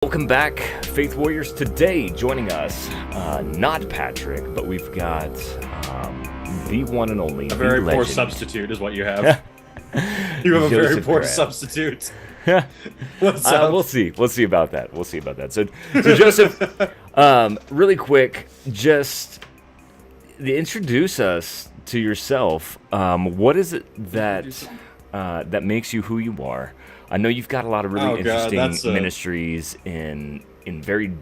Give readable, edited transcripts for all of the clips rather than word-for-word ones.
Welcome back, Faith Warriors. Today, joining us, not Patrick, but we've got the one and only, A very poor legend. substitute is what you have. You have a very Joseph poor Graham. substitute. What's up? We'll see. We'll see about that. We'll see about that. So Joseph, really quick, just introduce us to yourself. What is it that makes you who you are? I know you've got a lot of really interesting ministries in very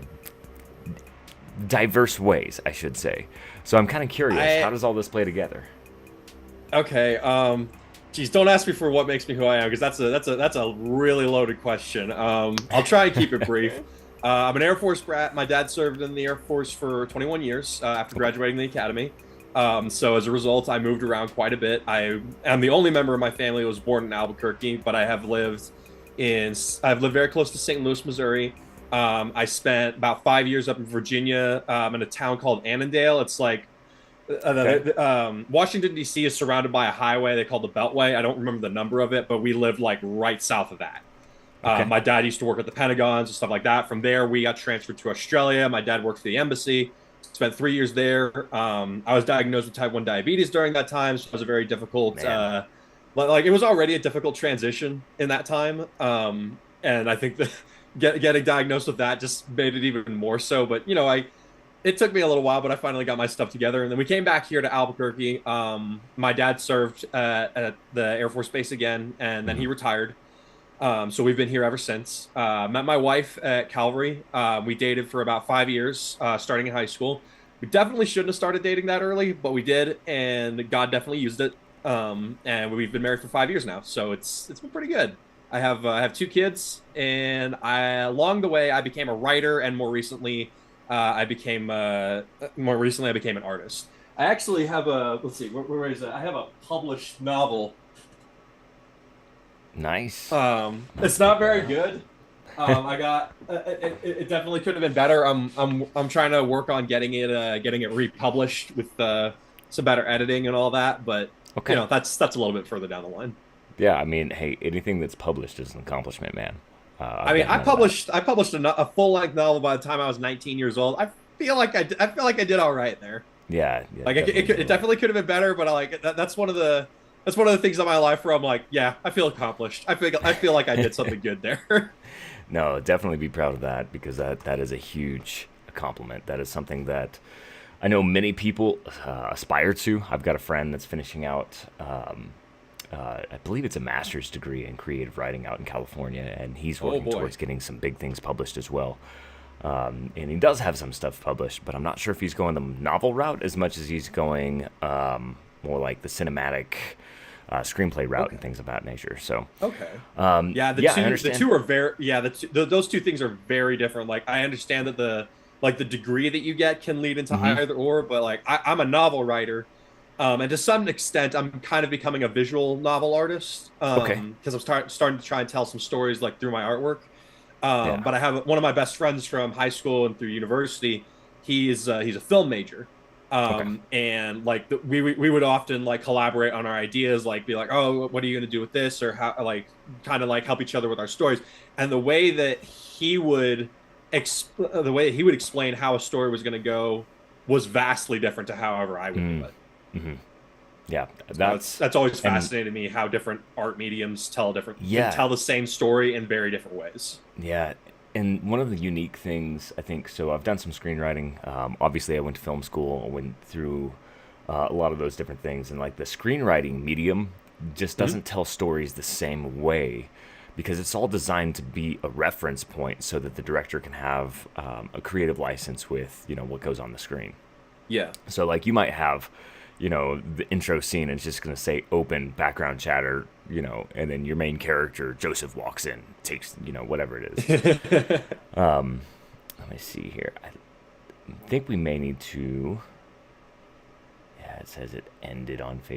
diverse ways, I should say. So I'm kind of curious, how does all this play together? Okay, geez, don't ask me for what makes me who I am, because that's a really loaded question. I'll try and keep it brief. I'm an Air Force brat. My dad served in the Air Force for 21 years after graduating the academy. So as a result, I moved around quite a bit. I am the only member of my family who was born in Albuquerque, but I've lived very close to St. Louis, Missouri. I spent about 5 years up in Virginia, in a town called Annandale. It's like Washington, D.C. is surrounded by a highway they call the Beltway. I don't remember the number of it, but we lived like right south of that. My dad used to work at the Pentagons and stuff like that. From there, we got transferred to Australia. My dad worked for the embassy. Spent 3 years there. I was diagnosed with type 1 diabetes during that time, so it was a very difficult, it was already a difficult transition in that time. And I think that getting diagnosed with that just made it even more so. But, it took me a little while, but I finally got my stuff together. And then we came back here to Albuquerque. My dad served at the Air Force Base again, and then he retired. So we've been here ever since. Met my wife at Calvary. We dated for about 5 years, starting in high school. We definitely shouldn't have started dating that early, but we did, and God definitely used it. And we've been married for 5 years now, so it's been pretty good. I have 2 kids, and along the way I became a writer, and more recently I became an artist. I actually have let's see, where is it? I have a published novel. Nice. It's not very good. It definitely could have been better. I'm trying to work on getting it republished with some better editing and all that, but that's a little bit further down the line. Yeah, I mean, hey, anything that's published is an accomplishment, man. I published a full length novel by the time I was 19 years old. I feel like I did all right there. Yeah, like it definitely could have been better, but that's one of the things in my life where I'm like, yeah, I feel accomplished. I feel like I did something good there. No, definitely be proud of that, because that is a huge compliment. That is something that I know many people aspire to. I've got a friend that's finishing out, I believe it's a master's degree in creative writing out in California, and he's working towards getting some big things published as well. And he does have some stuff published, but I'm not sure if he's going the novel route as much as he's going more like the cinematic screenplay route and things of that nature. So the two are very those two things are very different. Like, I understand that the degree that you get can lead into either or, but like I'm a novel writer, and to some extent I'm kind of becoming a visual novel artist, because I'm starting to try and tell some stories like through my artwork. But I have one of my best friends from high school and through university. He's a film major. And like we would often like collaborate on our ideas, like be like, oh, what are you going to do with this, or how, like, kind of like help each other with our stories. And the way that he would explain how a story was going to go was vastly different to however I would do it. Mm-hmm. Yeah, that's always fascinated me, how different art mediums tell the same story in very different ways. Yeah. And one of the unique things, I think, so I've done some screenwriting. Obviously, I went to film school. I went through a lot of those different things. And like the screenwriting medium just doesn't tell stories the same way, because it's all designed to be a reference point so that the director can have a creative license with, what goes on the screen. Yeah. So like you might have, the intro scene, and it's just going to say open background chatter, and then your main character, Joseph, walks in, takes, whatever it is. Let me see here. I think we may need to, it says it ended on Facebook.